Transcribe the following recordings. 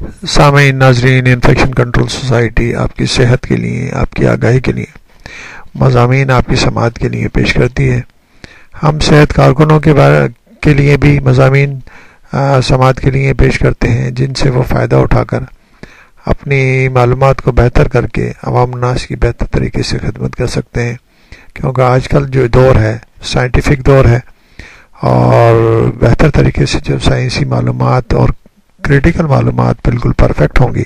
سامعین ناظرین، infection control society آپ کی صحت کے لیے، آپ کی آگاہی کے لیے مضامین آپ کی سماعت کے لیے پیش کرتی ہے۔ ہم صحت کارکنوں کے لیے بھی مضامین سماعت کے لیے پیش کرتے ہیں، جن سے وہ فائدہ اٹھا کر اپنی معلومات کو بہتر کر کے عوام الناس کی بہتر طریقے سے خدمت کر سکتے ہیں، کیونکہ آج کل جو دور ہے سائنٹیفک دور ہے، اور بہتر طریقے سے جو سائنسی معلومات اور کریٹیکل معلومات بالکل پرفیکٹ ہوں گی،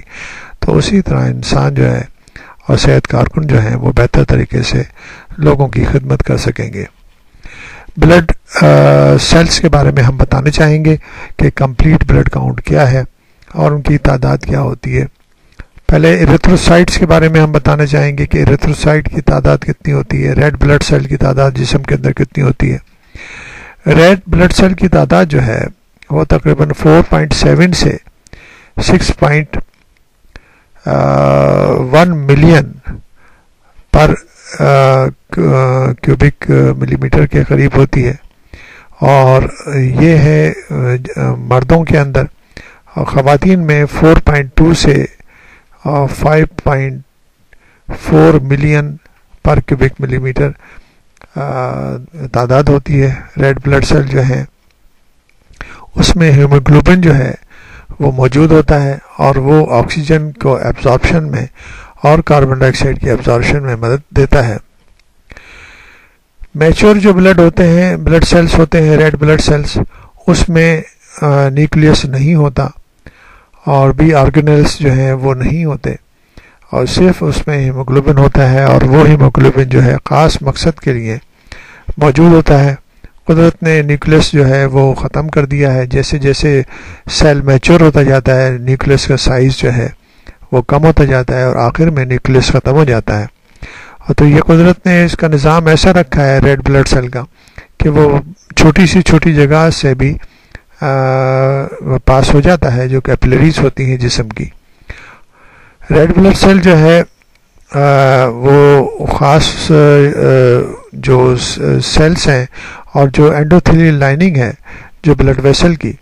تو اسی طرح انسان جو ہے اور صحت کارکن جو ہیں وہ بہتر طریقے سے لوگوں کی خدمت کر سکیں گے۔ بلڈ سیلز کے بارے میں ہم بتانا چاہیں گے کہ کمپلیٹ بلڈ کاؤنٹ کیا ہے اور ان کی تعداد کیا ہوتی ہے۔ پہلے ایریتھروسائٹس کے بارے میں ہم بتانا چاہیں گے کہ ایریتھروسائٹ کی تعداد کتنی ہوتی ہے، ریڈ بلڈ سیل کی تعداد جسم کے اندر کتنی ہوتی ہے۔ ریڈ بلڈ سیل کی تعداد جو ہے وہ تقریباً 4.7 سے 6.1 ملین پر کیوبک ملی میٹر کے قریب ہوتی ہے، اور یہ ہے مردوں کے اندر، اور خواتین میں 4.2 سے 5.4 ملین پر کیوبک ملی میٹر تعداد ہوتی ہے۔ ریڈ بلڈ سیل جو ہیں اس میں ہیموگلوبن جو ہے وہ موجود ہوتا ہے، اور وہ آکسیجن کو ایبزارپشن میں اور کاربن ڈائی آکسائڈ کی ایبزارپشن میں مدد دیتا ہے۔ میچور جو بلڈ ہوتے ہیں، بلڈ سیلز ہوتے ہیں، ریڈ بلڈ سیلز، اس میں نیوکلیس نہیں ہوتا، اور بھی آرگینلز جو ہیں وہ نہیں ہوتے، اور صرف اس میں ہیموگلوبن ہوتا ہے، اور وہ ہیموگلوبن جو ہے خاص مقصد کے لیے موجود ہوتا ہے۔ قدرت نے نیوکلیس جو ہے وہ ختم کر دیا ہے، جیسے جیسے سیل میچور ہوتا جاتا ہے نیوکلیس کا سائز جو ہے وہ کم ہوتا جاتا ہے، اور آخر میں نیوکلیس ختم ہو جاتا ہے۔ اور تو یہ قدرت نے اس کا نظام ایسا رکھا ہے ریڈ بلڈ سیل کا کہ وہ چھوٹی سی چھوٹی جگہ سے بھی پاس ہو جاتا ہے، جو کیپلریز ہوتی ہیں جسم کی۔ ریڈ بلڈ سیل جو ہے وہ خاص جو سیلز ہیں، اور جو اینڈوتھیلیل لائننگ ہے جو بلڈ ویسل کی،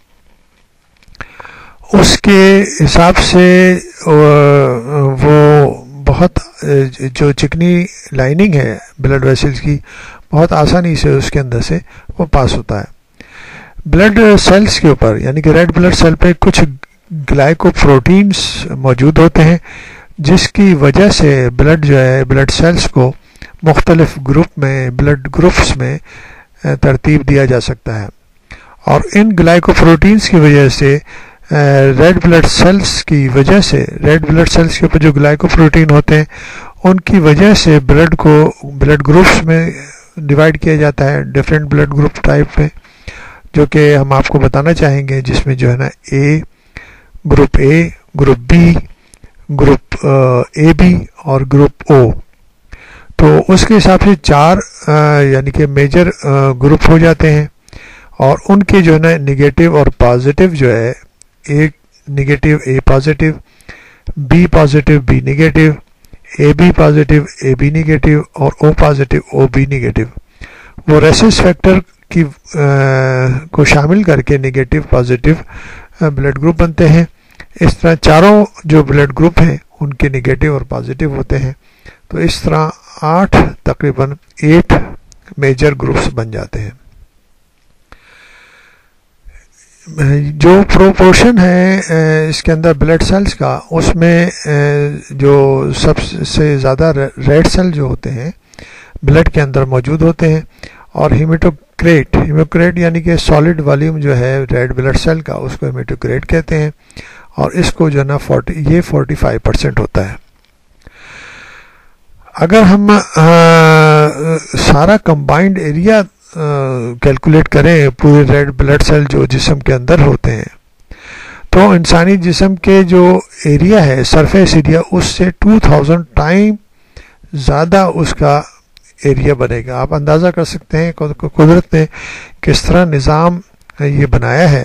اس کے حساب سے وہ بہت جو چکنی لائننگ ہے بلڈ ویسلز کی، بہت آسانی سے اس کے اندر سے وہ پاس ہوتا ہے۔ بلڈ سیلز کے اوپر یعنی کہ ریڈ بلڈ سیل پہ کچھ گلائکو پروٹینز موجود ہوتے ہیں، جس کی وجہ سے بلڈ جو ہے بلڈ سیلز کو مختلف گروپ میں، بلڈ گروپس میں ترتیب دیا جا سکتا ہے، اور ان گلائکو پروٹینز کی وجہ سے ریڈ بلڈ سیلز کی وجہ سے، ریڈ بلڈ سیلز کے اوپر جو گلائکو پروٹین ہوتے ہیں ان کی وجہ سے بلڈ کو بلڈ گروپس میں ڈیوائیڈ کیا جاتا ہے، ڈیفرنٹ بلڈ گروپ ٹائپ میں، جو کہ ہم آپ کو بتانا چاہیں گے، جس میں جو ہے نا group A, group B, group A B اور گروپ او۔ تو اس کے حساب سے 4 یعنی کہ میجر گروپ ہو جاتے ہیں، اور ان کے جو ہے نا نگیٹو اور پازیٹیو جو ہے، A negative A positive, B positive B negative, A B positive A B negative, اور O positive O B negative, وہ ریسس فیکٹر کی کو شامل کر کے نگیٹو پازیٹیو بلڈ گروپ بنتے ہیں۔ اس طرح چاروں جو بلڈ گروپ ہیں ان کے نگیٹو اور پازیٹیو ہوتے ہیں، تو اس طرح تقریباً 8 میجر گروپس بن جاتے ہیں۔ جو پروپورشن ہے اس کے اندر بلڈ سیلز کا، اس میں جو سب سے زیادہ ریڈ سیل جو ہوتے ہیں بلڈ کے اندر موجود ہوتے ہیں، اور ہیمیٹوکریٹ یعنی کہ سالڈ والیوم جو ہے ریڈ بلڈ سیل کا، اس کو ہیمیٹوکریٹ کہتے ہیں، اور اس کو جو ہے نا 45% ہوتا ہے۔ اگر ہم سارا کمبائنڈ ایریا کیلکولیٹ کریں پورے ریڈ بلڈ سیل جو جسم کے اندر ہوتے ہیں، تو انسانی جسم کے جو ایریا ہے سرفیس ایریا، اس سے 2000 ٹائم زیادہ اس کا ایریا بنے گا۔ آپ اندازہ کر سکتے ہیں قدرت نے کس طرح نظام یہ بنایا ہے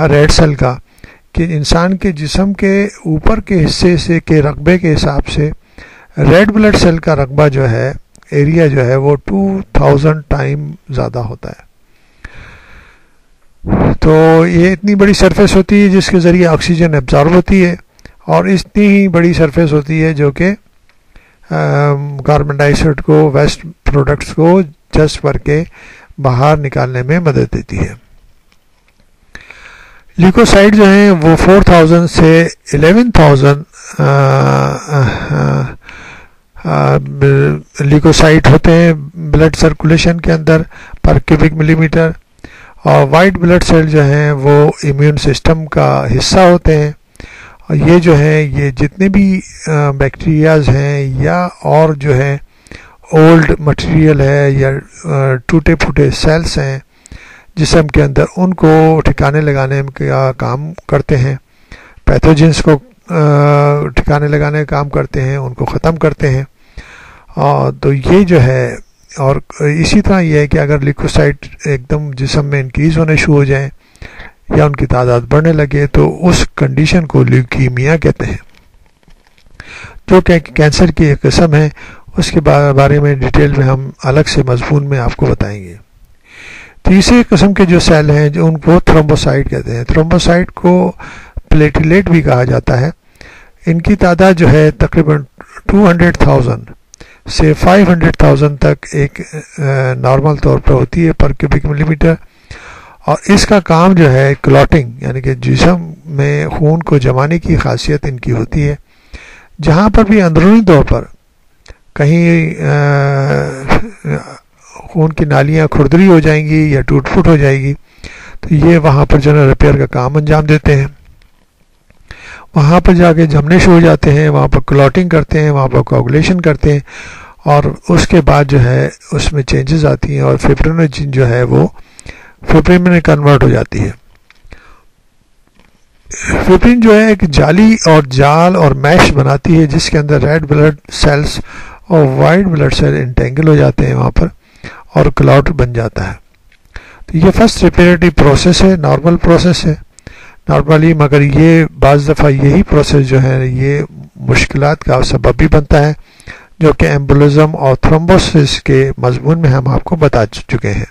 ریڈ سیل کا، کہ انسان کے جسم کے اوپر کے حصے سے کے رقبے کے حساب سے ریڈ بلڈ سیل کا رقبہ جو ہے، ایریا جو ہے وہ 2000 ٹائم زیادہ ہوتا ہے۔ تو یہ اتنی بڑی سرفیس ہوتی ہے جس کے ذریعے آکسیجن ایبزارب ہوتی ہے، اور اتنی ہی بڑی سرفیس ہوتی ہے جو کہ کاربن ڈائی آکسائڈ کو، ویسٹ پروڈکٹس کو جذب کر کے باہر نکالنے میں مدد دیتی ہے۔ لیکوسائٹ جو ہیں وہ 4000 سے 11000 لیکوسائٹ ہوتے ہیں بلڈ سرکولیشن کے اندر پر کیوبک ملی میٹر، اور وائٹ بلڈ سیل جو ہیں وہ امیون سسٹم کا حصہ ہوتے ہیں، اور یہ جو ہیں یہ جتنے بھی بیکٹیریاز ہیں یا اور جو ہے اولڈ مٹیریل ہے یا ٹوٹے پھوٹے سیلز ہیں جسم کے اندر، ان کو ٹھکانے لگانے کا کام کرتے ہیں، پیتھوجنس کو ٹھکانے لگانے کا کام کرتے ہیں، ان کو ختم کرتے ہیں۔ تو یہ جو ہے، اور اسی طرح یہ ہے کہ اگر لیکوسائٹ ایک دم جسم میں انکریز ہونے شروع ہو جائیں یا ان کی تعداد بڑھنے لگے تو اس کنڈیشن کو لیوکیمیا کہتے ہیں، جو کہ کینسر کی ایک قسم ہے۔ اس کے بارے میں ڈیٹیل میں ہم الگ سے مضمون میں آپ کو بتائیں گے۔ تیسرے قسم کے جو سیل ہیں جو ان کو تھرومبوسائٹ کہتے ہیں۔ تھرومبوسائٹ کو پلیٹلیٹ بھی کہا جاتا ہے۔ ان کی تعداد جو ہے تقریباً 200,000 سے 500,000 تک ایک نارمل طور پر ہوتی ہے پر کیوبک ملی میٹر، اور اس کا کام جو ہے کلاٹنگ، یعنی کہ جسم میں خون کو جمانے کی خاصیت ان کی ہوتی ہے۔ جہاں پر بھی اندرونی طور پر کہیں خون کی نالیاں کھردری ہو جائیں گی یا ٹوٹ پھوٹ ہو جائے گی تو یہ وہاں پر جو ہے ریپیئر کا کام انجام دیتے ہیں، وہاں پر جا کے جمنے شروع ہو جاتے ہیں، وہاں پر کلاٹنگ کرتے ہیں، وہاں پر کوگولیشن کرتے ہیں، اور اس کے بعد جو ہے اس میں چینجز آتی ہیں اور فبرینوجن جو ہے وہ فبرین میں کنورٹ ہو جاتی ہے۔ فبرین جو ہے ایک جالی اور جال اور میش بناتی ہے جس کے اندر ریڈ بلڈ سیلز اور وائٹ بلڈ سیل انٹینگل ہو جاتے ہیں وہاں پر، اور کلاٹ بن جاتا ہے۔ تو یہ فرسٹ ریپیریٹیو پروسیس ہے، نارمل پروسیس ہے نارملی، مگر یہ بعض دفعہ یہی پروسیس جو ہے یہ مشکلات کا سبب بھی بنتا ہے، جو کہ ایمبولزم اور تھرومبوسس کے مضمون میں ہم آپ کو بتا چکے ہیں۔